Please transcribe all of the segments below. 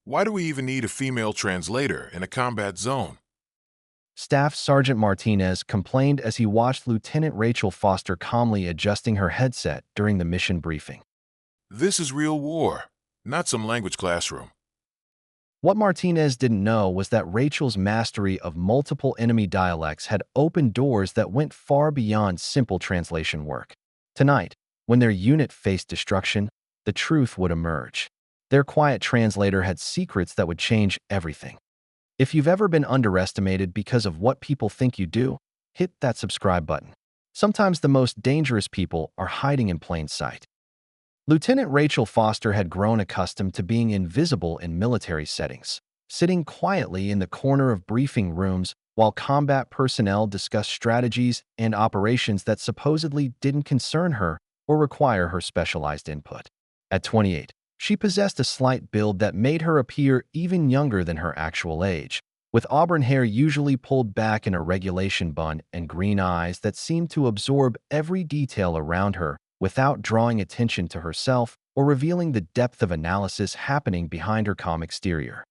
Why do we even need a female translator in a combat zone? Staff Sergeant Martinez complained as he watched Lieutenant Rachel Foster calmly adjusting her headset during the mission briefing. This is real war, not some language classroom. What Martinez didn't know was that Rachel's mastery of multiple enemy dialects had opened doors that went far beyond simple translation work. Tonight, when their unit faced destruction, the truth would emerge. Their quiet translator had secrets that would change everything. If you've ever been underestimated because of what people think you do, hit that subscribe button. Sometimes the most dangerous people are hiding in plain sight. Lieutenant Rachel Foster had grown accustomed to being invisible in military settings, sitting quietly in the corner of briefing rooms while combat personnel discussed strategies and operations that supposedly didn't concern her or require her specialized input. At 28, she possessed a slight build that made her appear even younger than her actual age, with auburn hair usually pulled back in a regulation bun and green eyes that seemed to absorb every detail around her without drawing attention to herself or revealing the depth of analysis happening behind her calm exterior.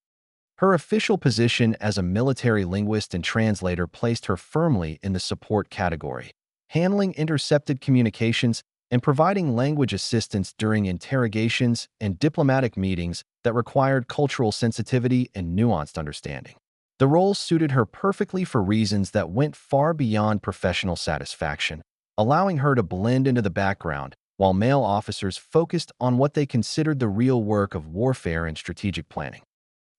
Her official position as a military linguist and translator placed her firmly in the support category, handling intercepted communications and providing language assistance during interrogations and diplomatic meetings that required cultural sensitivity and nuanced understanding. The role suited her perfectly for reasons that went far beyond professional satisfaction, allowing her to blend into the background while male officers focused on what they considered the real work of warfare and strategic planning.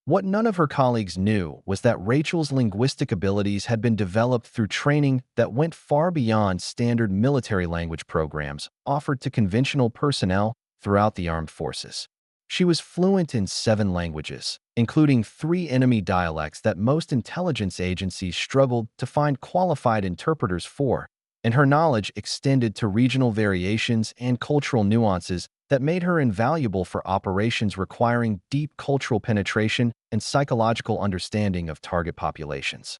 What none of her colleagues knew was that Rachel's linguistic abilities had been developed through training that went far beyond standard military language programs offered to conventional personnel throughout the armed forces. She was fluent in 7 languages, including 3 enemy dialects that most intelligence agencies struggled to find qualified interpreters for, and her knowledge extended to regional variations and cultural nuances that made her invaluable for operations requiring deep cultural penetration and psychological understanding of target populations.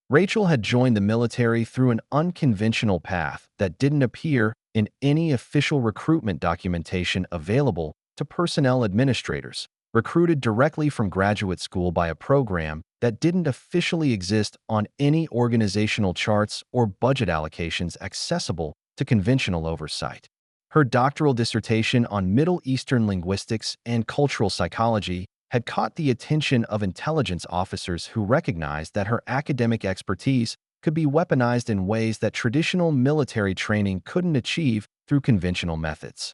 Rachel had joined the military through an unconventional path that didn't appear in any official recruitment documentation available to personnel administrators, recruited directly from graduate school by a program that didn't officially exist on any organizational charts or budget allocations accessible to conventional oversight. Her doctoral dissertation on Middle Eastern linguistics and cultural psychology had caught the attention of intelligence officers who recognized that her academic expertise could be weaponized in ways that traditional military training couldn't achieve through conventional methods.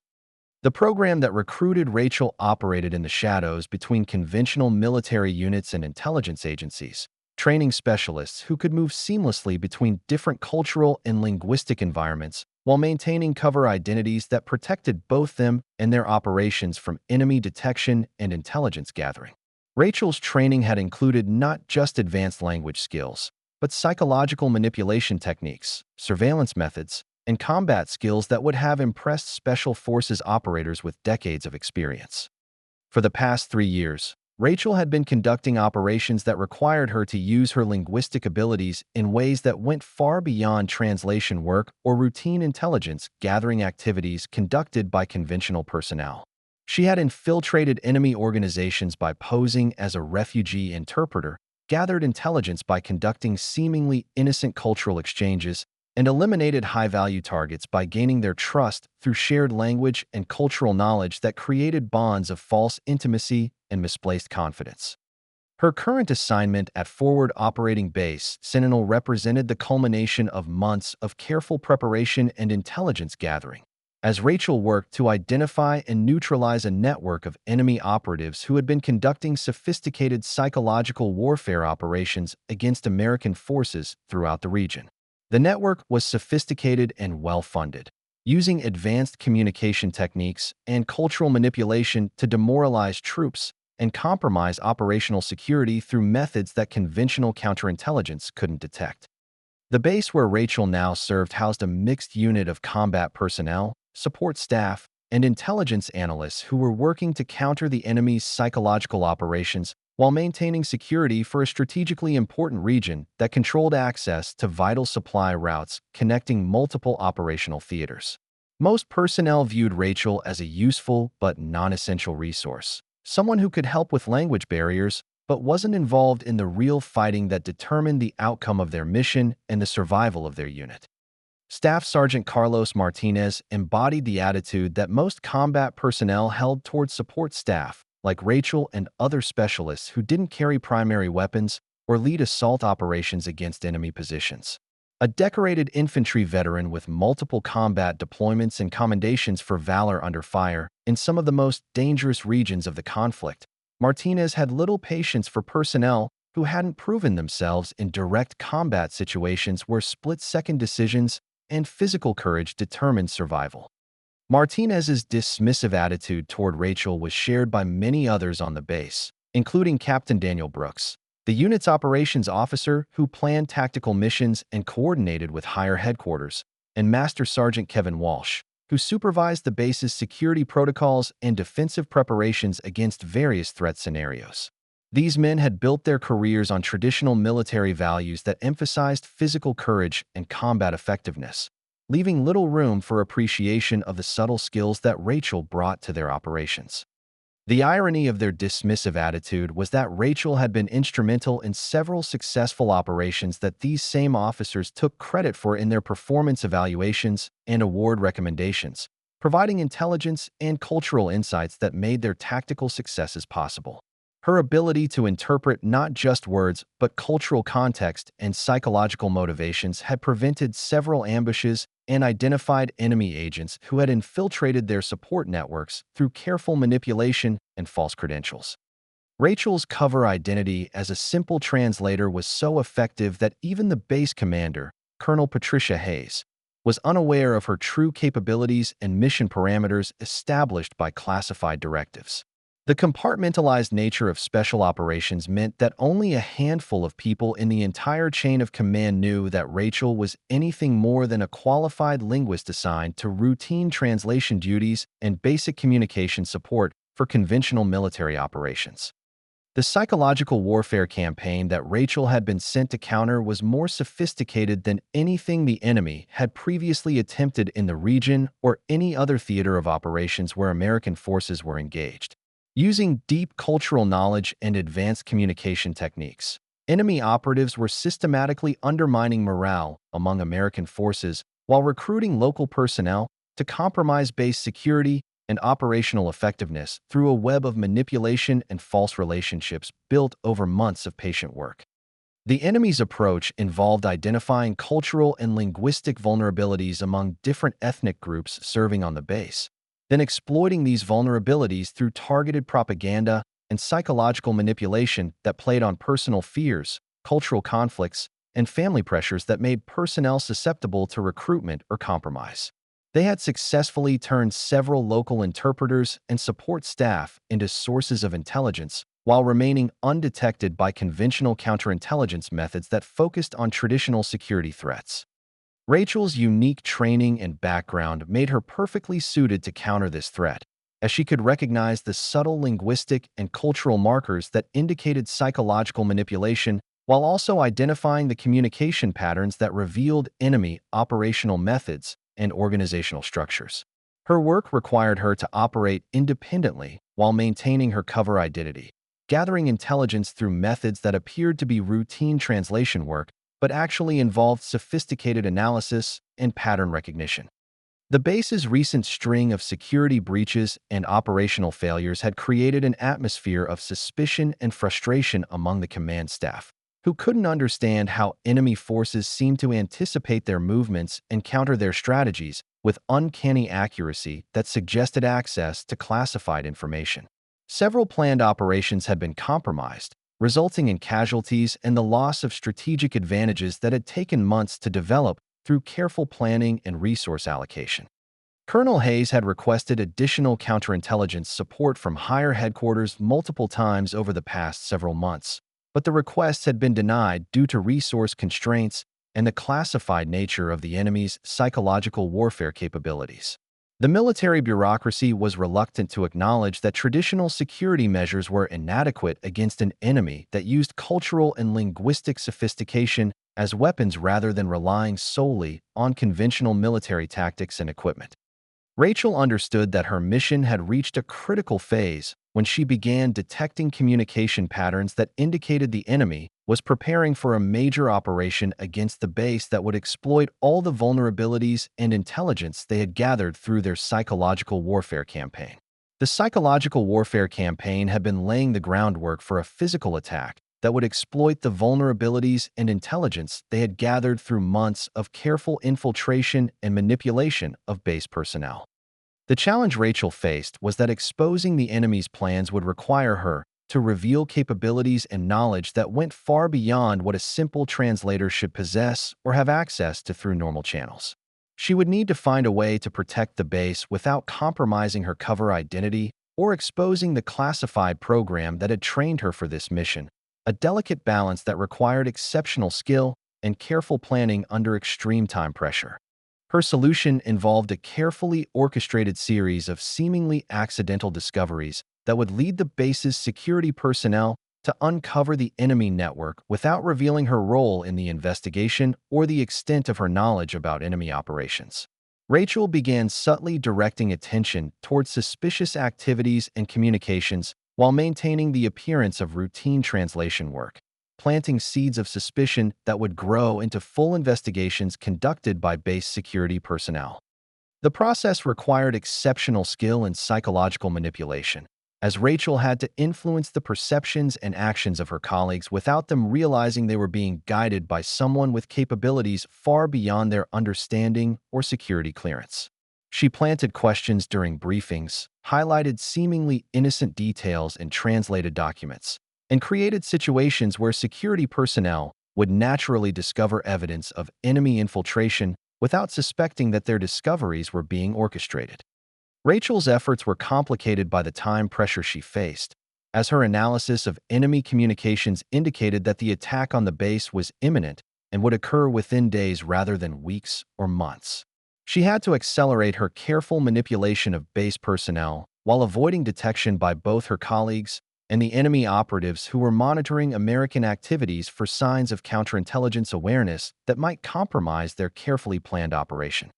The program that recruited Rachel operated in the shadows between conventional military units and intelligence agencies, training specialists who could move seamlessly between different cultural and linguistic environments while maintaining cover identities that protected both them and their operations from enemy detection and intelligence gathering. Rachel's training had included not just advanced language skills, but psychological manipulation techniques, surveillance methods, and combat skills that would have impressed special forces operators with decades of experience. For the past 3 years, Rachel had been conducting operations that required her to use her linguistic abilities in ways that went far beyond translation work or routine intelligence gathering activities conducted by conventional personnel. She had infiltrated enemy organizations by posing as a refugee interpreter, gathered intelligence by conducting seemingly innocent cultural exchanges, and eliminated high-value targets by gaining their trust through shared language and cultural knowledge that created bonds of false intimacy and misplaced confidence. Her current assignment at Forward Operating Base Sentinel represented the culmination of months of careful preparation and intelligence gathering, as Rachel worked to identify and neutralize a network of enemy operatives who had been conducting sophisticated psychological warfare operations against American forces throughout the region. The network was sophisticated and well-funded, using advanced communication techniques and cultural manipulation to demoralize troops and compromise operational security through methods that conventional counterintelligence couldn't detect. The base where Rachel now served housed a mixed unit of combat personnel, support staff, and intelligence analysts who were working to counter the enemy's psychological operations while maintaining security for a strategically important region that controlled access to vital supply routes connecting multiple operational theaters. Most personnel viewed Rachel as a useful but non-essential resource, someone who could help with language barriers, but wasn't involved in the real fighting that determined the outcome of their mission and the survival of their unit. Staff Sergeant Carlos Martinez embodied the attitude that most combat personnel held toward support staff, like Rachel and other specialists who didn't carry primary weapons or lead assault operations against enemy positions. A decorated infantry veteran with multiple combat deployments and commendations for valor under fire in some of the most dangerous regions of the conflict, Martinez had little patience for personnel who hadn't proven themselves in direct combat situations where split-second decisions and physical courage determined survival. Martinez's dismissive attitude toward Rachel was shared by many others on the base, including Captain Daniel Brooks, the unit's operations officer who planned tactical missions and coordinated with higher headquarters, and Master Sergeant Kevin Walsh, who supervised the base's security protocols and defensive preparations against various threat scenarios. These men had built their careers on traditional military values that emphasized physical courage and combat effectiveness, leaving little room for appreciation of the subtle skills that Rachel brought to their operations. The irony of their dismissive attitude was that Rachel had been instrumental in several successful operations that these same officers took credit for in their performance evaluations and award recommendations, providing intelligence and cultural insights that made their tactical successes possible. Her ability to interpret not just words but cultural context and psychological motivations had prevented several ambushes and identified enemy agents who had infiltrated their support networks through careful manipulation and false credentials. Rachel's cover identity as a simple translator was so effective that even the base commander, Colonel Patricia Hayes, was unaware of her true capabilities and mission parameters established by classified directives. The compartmentalized nature of special operations meant that only a handful of people in the entire chain of command knew that Rachel was anything more than a qualified linguist assigned to routine translation duties and basic communication support for conventional military operations. The psychological warfare campaign that Rachel had been sent to counter was more sophisticated than anything the enemy had previously attempted in the region or any other theater of operations where American forces were engaged. Using deep cultural knowledge and advanced communication techniques, enemy operatives were systematically undermining morale among American forces while recruiting local personnel to compromise base security and operational effectiveness through a web of manipulation and false relationships built over months of patient work. The enemy's approach involved identifying cultural and linguistic vulnerabilities among different ethnic groups serving on the base, then exploiting these vulnerabilities through targeted propaganda and psychological manipulation that played on personal fears, cultural conflicts, and family pressures that made personnel susceptible to recruitment or compromise. They had successfully turned several local interpreters and support staff into sources of intelligence while remaining undetected by conventional counterintelligence methods that focused on traditional security threats. Rachel's unique training and background made her perfectly suited to counter this threat, as she could recognize the subtle linguistic and cultural markers that indicated psychological manipulation while also identifying the communication patterns that revealed enemy operational methods and organizational structures. Her work required her to operate independently while maintaining her cover identity, gathering intelligence through methods that appeared to be routine translation work but actually involved sophisticated analysis and pattern recognition. The base's recent string of security breaches and operational failures had created an atmosphere of suspicion and frustration among the command staff, who couldn't understand how enemy forces seemed to anticipate their movements and counter their strategies with uncanny accuracy that suggested access to classified information. Several planned operations had been compromised, resulting in casualties and the loss of strategic advantages that had taken months to develop through careful planning and resource allocation. Colonel Hayes had requested additional counterintelligence support from higher headquarters multiple times over the past several months, but the requests had been denied due to resource constraints and the classified nature of the enemy's psychological warfare capabilities. The military bureaucracy was reluctant to acknowledge that traditional security measures were inadequate against an enemy that used cultural and linguistic sophistication as weapons rather than relying solely on conventional military tactics and equipment. Rachel understood that her mission had reached a critical phase when she began detecting communication patterns that indicated the enemy was preparing for a major operation against the base that would exploit all the vulnerabilities and intelligence they had gathered through their psychological warfare campaign. The psychological warfare campaign had been laying the groundwork for a physical attack that would exploit the vulnerabilities and intelligence they had gathered through months of careful infiltration and manipulation of base personnel. The challenge Rachel faced was that exposing the enemy's plans would require her to reveal capabilities and knowledge that went far beyond what a simple translator should possess or have access to through normal channels. She would need to find a way to protect the base without compromising her cover identity or exposing the classified program that had trained her for this mission, a delicate balance that required exceptional skill and careful planning under extreme time pressure. Her solution involved a carefully orchestrated series of seemingly accidental discoveries that would lead the base's security personnel to uncover the enemy network without revealing her role in the investigation or the extent of her knowledge about enemy operations. Rachel began subtly directing attention towards suspicious activities and communications while maintaining the appearance of routine translation work, planting seeds of suspicion that would grow into full investigations conducted by base security personnel. The process required exceptional skill and psychological manipulation, as Rachel had to influence the perceptions and actions of her colleagues without them realizing they were being guided by someone with capabilities far beyond their understanding or security clearance. She planted questions during briefings, highlighted seemingly innocent details in translated documents, and created situations where security personnel would naturally discover evidence of enemy infiltration without suspecting that their discoveries were being orchestrated. Rachel's efforts were complicated by the time pressure she faced, as her analysis of enemy communications indicated that the attack on the base was imminent and would occur within days rather than weeks or months. She had to accelerate her careful manipulation of base personnel while avoiding detection by both her colleagues and the enemy operatives who were monitoring American activities for signs of counterintelligence awareness that might compromise their carefully planned operation.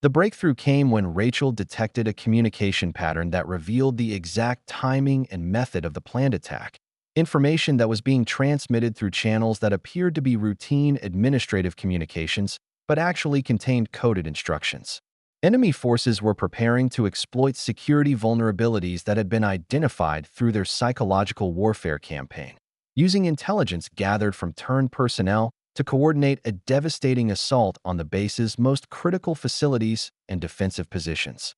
The breakthrough came when Rachel detected a communication pattern that revealed the exact timing and method of the planned attack, information that was being transmitted through channels that appeared to be routine administrative communications but actually contained coded instructions. Enemy forces were preparing to exploit security vulnerabilities that had been identified through their psychological warfare campaign, using intelligence gathered from turned personnel to coordinate a devastating assault on the base's most critical facilities and defensive positions.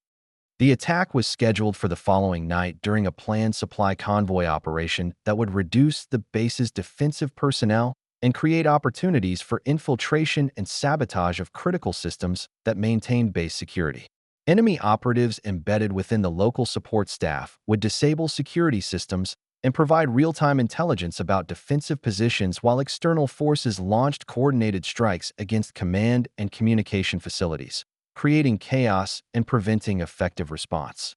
The attack was scheduled for the following night during a planned supply convoy operation that would reduce the base's defensive personnel and create opportunities for infiltration and sabotage of critical systems that maintained base security. Enemy operatives embedded within the local support staff would disable security systems and provide real-time intelligence about defensive positions while external forces launched coordinated strikes against command and communication facilities, creating chaos and preventing effective response.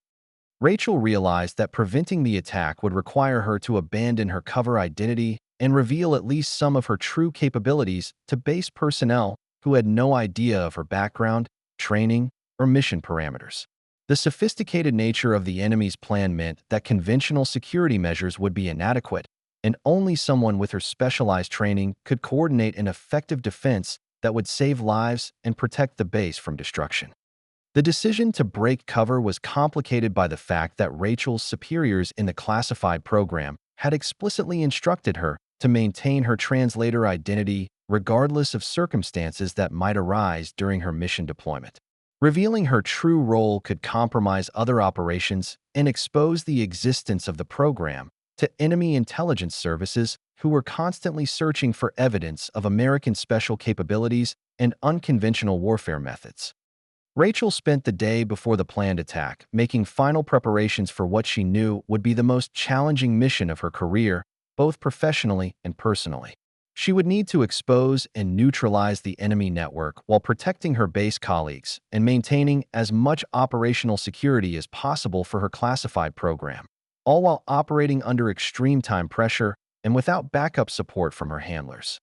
Rachel realized that preventing the attack would require her to abandon her cover identity and reveal at least some of her true capabilities to base personnel who had no idea of her background, training, or mission parameters. The sophisticated nature of the enemy's plan meant that conventional security measures would be inadequate, and only someone with her specialized training could coordinate an effective defense that would save lives and protect the base from destruction. The decision to break cover was complicated by the fact that Rachel's superiors in the classified program had explicitly instructed her to maintain her translator identity regardless of circumstances that might arise during her mission deployment. Revealing her true role could compromise other operations and expose the existence of the program to enemy intelligence services who were constantly searching for evidence of American special capabilities and unconventional warfare methods. Rachel spent the day before the planned attack making final preparations for what she knew would be the most challenging mission of her career, both professionally and personally. She would need to expose and neutralize the enemy network while protecting her base colleagues and maintaining as much operational security as possible for her classified program, all while operating under extreme time pressure and without backup support from her handlers.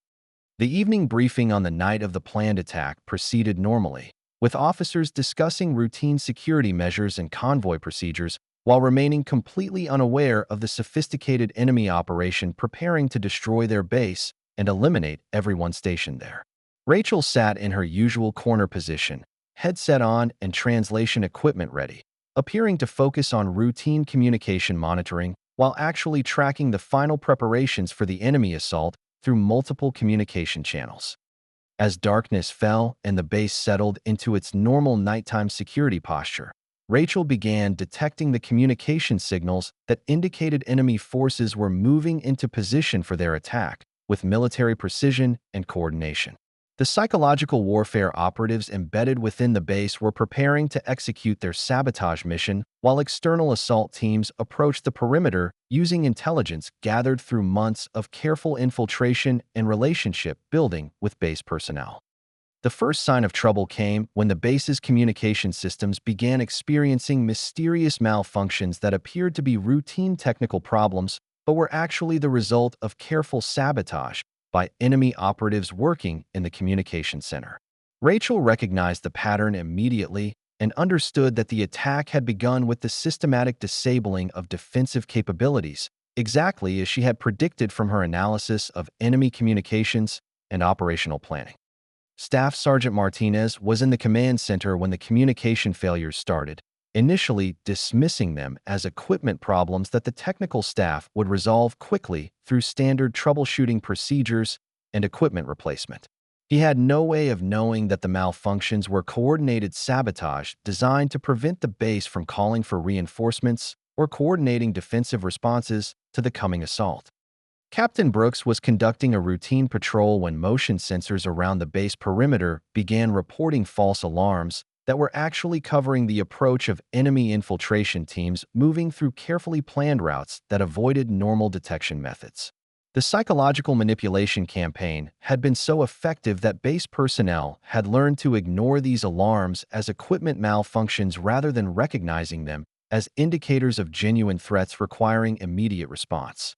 The evening briefing on the night of the planned attack proceeded normally, with officers discussing routine security measures and convoy procedures while remaining completely unaware of the sophisticated enemy operation preparing to destroy their base and eliminate everyone stationed there. Rachel sat in her usual corner position, headset on and translation equipment ready, appearing to focus on routine communication monitoring while actually tracking the final preparations for the enemy assault through multiple communication channels. As darkness fell and the base settled into its normal nighttime security posture, Rachel began detecting the communication signals that indicated enemy forces were moving into position for their attack with military precision and coordination. The psychological warfare operatives embedded within the base were preparing to execute their sabotage mission while external assault teams approached the perimeter using intelligence gathered through months of careful infiltration and relationship building with base personnel. The first sign of trouble came when the base's communication systems began experiencing mysterious malfunctions that appeared to be routine technical problems but were actually the result of careful sabotage by enemy operatives working in the communication center. Rachel recognized the pattern immediately and understood that the attack had begun with the systematic disabling of defensive capabilities, exactly as she had predicted from her analysis of enemy communications and operational planning. Staff Sergeant Martinez was in the command center when the communication failures started, initially dismissing them as equipment problems that the technical staff would resolve quickly through standard troubleshooting procedures and equipment replacement. He had no way of knowing that the malfunctions were coordinated sabotage designed to prevent the base from calling for reinforcements or coordinating defensive responses to the coming assault. Captain Brooks was conducting a routine patrol when motion sensors around the base perimeter began reporting false alarms that were actually covering the approach of enemy infiltration teams moving through carefully planned routes that avoided normal detection methods. The psychological manipulation campaign had been so effective that base personnel had learned to ignore these alarms as equipment malfunctions rather than recognizing them as indicators of genuine threats requiring immediate response.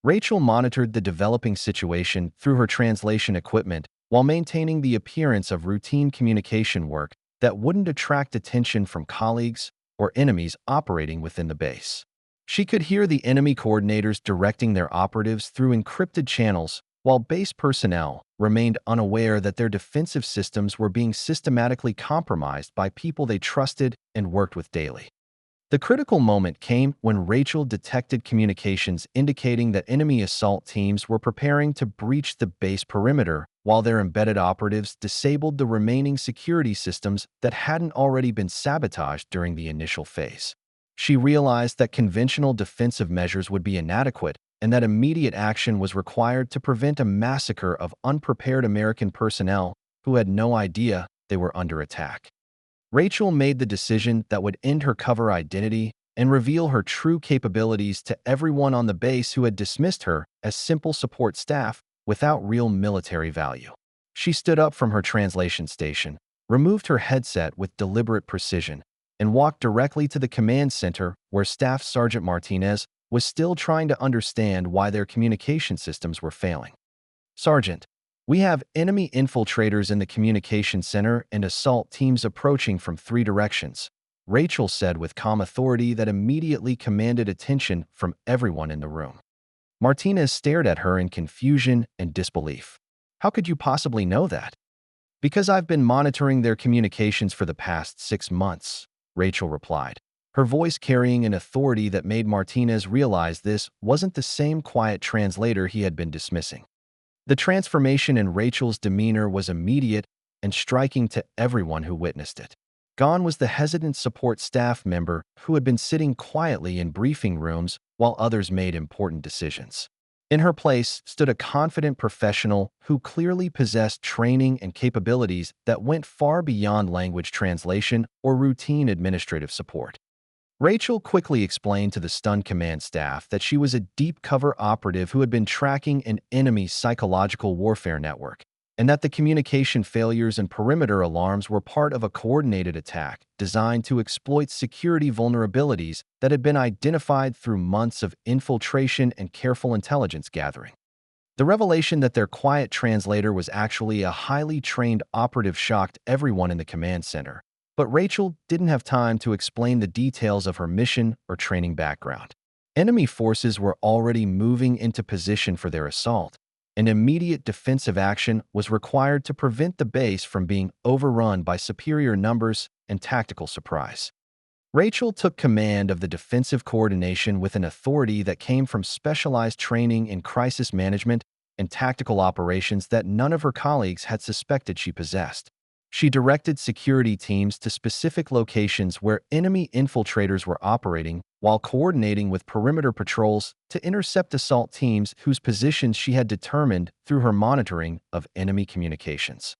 Rachel monitored the developing situation through her translation equipment while maintaining the appearance of routine communication work that wouldn't attract attention from colleagues or enemies operating within the base. She could hear the enemy coordinators directing their operatives through encrypted channels, while base personnel remained unaware that their defensive systems were being systematically compromised by people they trusted and worked with daily. The critical moment came when Rachel detected communications indicating that enemy assault teams were preparing to breach the base perimeter while their embedded operatives disabled the remaining security systems that hadn't already been sabotaged during the initial phase. She realized that conventional defensive measures would be inadequate and that immediate action was required to prevent a massacre of unprepared American personnel who had no idea they were under attack. Rachel made the decision that would end her cover identity and reveal her true capabilities to everyone on the base who had dismissed her as simple support staff without real military value. She stood up from her translation station, removed her headset with deliberate precision, and walked directly to the command center where Staff Sergeant Martinez was still trying to understand why their communication systems were failing. "Sergeant, we have enemy infiltrators in the communication center and assault teams approaching from 3 directions," Rachel said with calm authority that immediately commanded attention from everyone in the room. Martinez stared at her in confusion and disbelief. "How could you possibly know that?" "Because I've been monitoring their communications for the past 6 months," Rachel replied, her voice carrying an authority that made Martinez realize this wasn't the same quiet translator he had been dismissing. The transformation in Rachel's demeanor was immediate and striking to everyone who witnessed it. Gone was the hesitant support staff member who had been sitting quietly in briefing rooms while others made important decisions. In her place stood a confident professional who clearly possessed training and capabilities that went far beyond language translation or routine administrative support. Rachel quickly explained to the stunned command staff that she was a deep cover operative who had been tracking an enemy's psychological warfare network, and that the communication failures and perimeter alarms were part of a coordinated attack designed to exploit security vulnerabilities that had been identified through months of infiltration and careful intelligence gathering. The revelation that their quiet translator was actually a highly trained operative shocked everyone in the command center, But Rachel didn't have time to explain the details of her mission or training background. Enemy forces were already moving into position for their assault, and immediate defensive action was required to prevent the base from being overrun by superior numbers and tactical surprise. Rachel took command of the defensive coordination with an authority that came from specialized training in crisis management and tactical operations that none of her colleagues had suspected she possessed. She directed security teams to specific locations where enemy infiltrators were operating, while coordinating with perimeter patrols to intercept assault teams whose positions she had determined through her monitoring of enemy communications.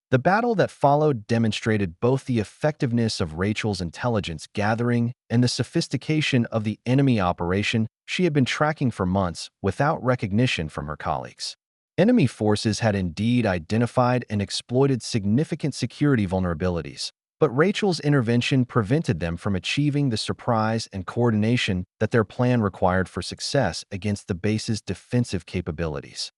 The battle that followed demonstrated both the effectiveness of Rachel's intelligence gathering and the sophistication of the enemy operation she had been tracking for months without recognition from her colleagues. Enemy forces had indeed identified and exploited significant security vulnerabilities, but Rachel's intervention prevented them from achieving the surprise and coordination that their plan required for success against the base's defensive capabilities.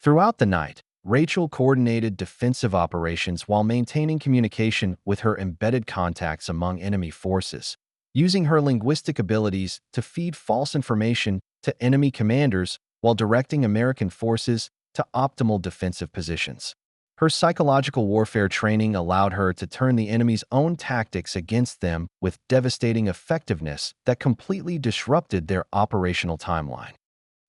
Throughout the night, Rachel coordinated defensive operations while maintaining communication with her embedded contacts among enemy forces, using her linguistic abilities to feed false information to enemy commanders while directing American forces to optimal defensive positions. Her psychological warfare training allowed her to turn the enemy's own tactics against them with devastating effectiveness that completely disrupted their operational timeline.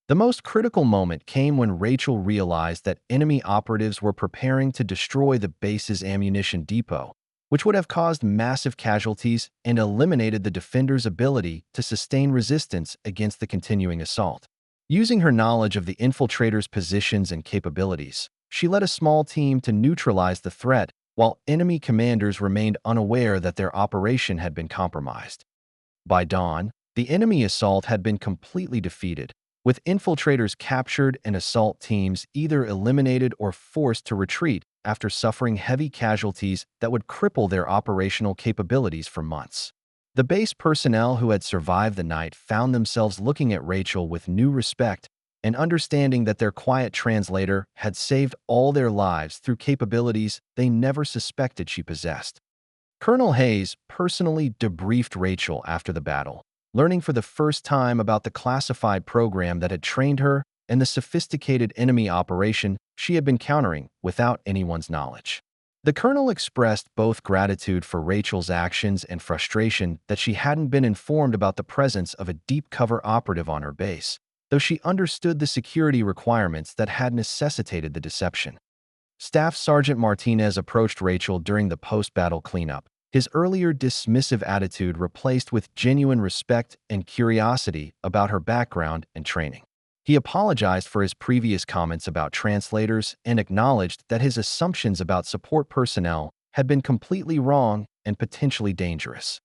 The most critical moment came when Rachel realized that enemy operatives were preparing to destroy the base's ammunition depot, which would have caused massive casualties and eliminated the defenders' ability to sustain resistance against the continuing assault. Using her knowledge of the infiltrators' positions and capabilities, she led a small team to neutralize the threat, while enemy commanders remained unaware that their operation had been compromised. By dawn, the enemy assault had been completely defeated, with infiltrators captured and assault teams either eliminated or forced to retreat after suffering heavy casualties that would cripple their operational capabilities for months. The base personnel who had survived the night found themselves looking at Rachel with new respect and understanding that their quiet translator had saved all their lives through capabilities they never suspected she possessed. Colonel Hayes personally debriefed Rachel after the battle, learning for the first time about the classified program that had trained her and the sophisticated enemy operation she had been countering without anyone's knowledge. The colonel expressed both gratitude for Rachel's actions and frustration that she hadn't been informed about the presence of a deep cover operative on her base, though she understood the security requirements that had necessitated the deception. Staff Sergeant Martinez approached Rachel during the post-battle cleanup, his earlier dismissive attitude replaced with genuine respect and curiosity about her background and training. He apologized for his previous comments about translators and acknowledged that his assumptions about support personnel had been completely wrong and potentially dangerous.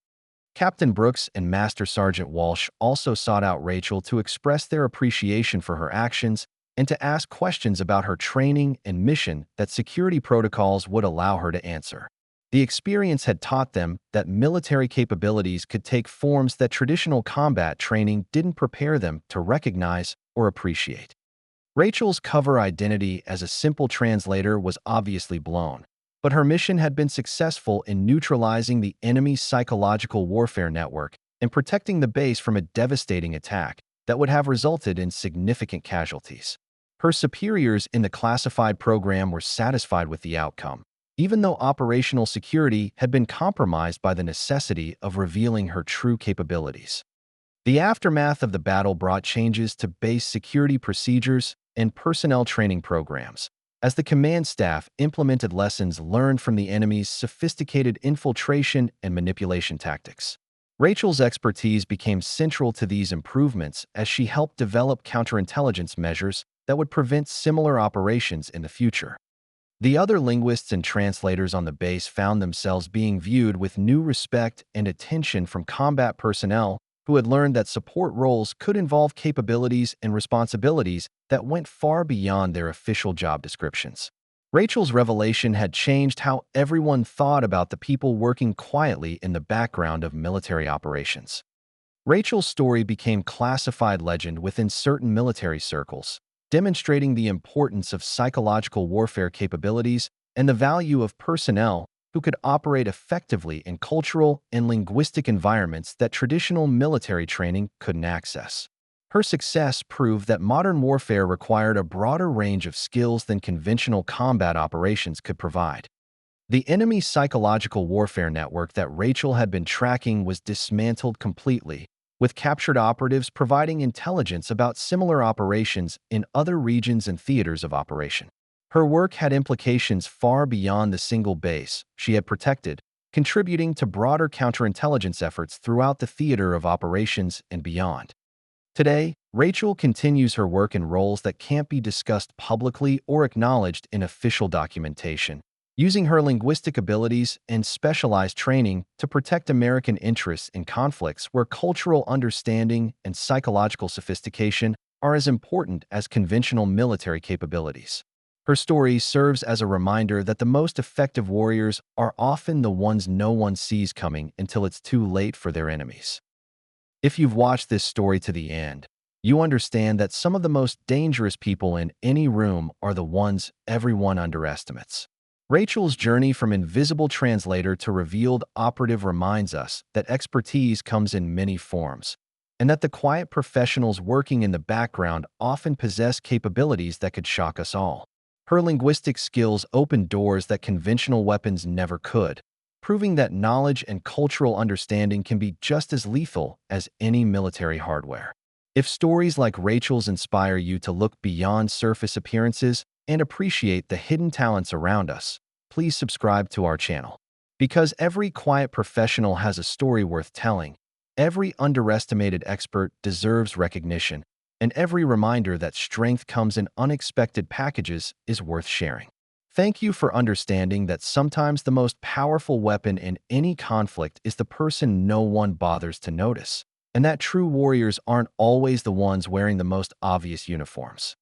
Captain Brooks and Master Sergeant Walsh also sought out Rachel to express their appreciation for her actions and to ask questions about her training and mission that security protocols would allow her to answer. The experience had taught them that military capabilities could take forms that traditional combat training didn't prepare them to recognize or appreciate. Rachel's cover identity as a simple translator was obviously blown, but her mission had been successful in neutralizing the enemy's psychological warfare network and protecting the base from a devastating attack that would have resulted in significant casualties. Her superiors in the classified program were satisfied with the outcome, even though operational security had been compromised by the necessity of revealing her true capabilities. The aftermath of the battle brought changes to base security procedures and personnel training programs, as the command staff implemented lessons learned from the enemy's sophisticated infiltration and manipulation tactics. Rachel's expertise became central to these improvements as she helped develop counterintelligence measures that would prevent similar operations in the future. The other linguists and translators on the base found themselves being viewed with new respect and attention from combat personnel who had learned that support roles could involve capabilities and responsibilities that went far beyond their official job descriptions. Rachel's revelation had changed how everyone thought about the people working quietly in the background of military operations. Rachel's story became classified legend within certain military circles, demonstrating the importance of psychological warfare capabilities and the value of personnel who could operate effectively in cultural and linguistic environments that traditional military training couldn't access. Her success proved that modern warfare required a broader range of skills than conventional combat operations could provide. The enemy psychological warfare network that Rachel had been tracking was dismantled completely, with captured operatives providing intelligence about similar operations in other regions and theaters of operation. Her work had implications far beyond the single base she had protected, contributing to broader counterintelligence efforts throughout the theater of operations and beyond. Today, Rachel continues her work in roles that can't be discussed publicly or acknowledged in official documentation, using her linguistic abilities and specialized training to protect American interests in conflicts where cultural understanding and psychological sophistication are as important as conventional military capabilities. Her story serves as a reminder that the most effective warriors are often the ones no one sees coming until it's too late for their enemies. If you've watched this story to the end, you understand that some of the most dangerous people in any room are the ones everyone underestimates. Rachel's journey from invisible translator to revealed operative reminds us that expertise comes in many forms, and that the quiet professionals working in the background often possess capabilities that could shock us all. Her linguistic skills open doors that conventional weapons never could, proving that knowledge and cultural understanding can be just as lethal as any military hardware. If stories like Rachel's inspire you to look beyond surface appearances and appreciate the hidden talents around us, please subscribe to our channel. Because every quiet professional has a story worth telling, every underestimated expert deserves recognition, and every reminder that strength comes in unexpected packages is worth sharing. Thank you for understanding that sometimes the most powerful weapon in any conflict is the person no one bothers to notice, and that true warriors aren't always the ones wearing the most obvious uniforms.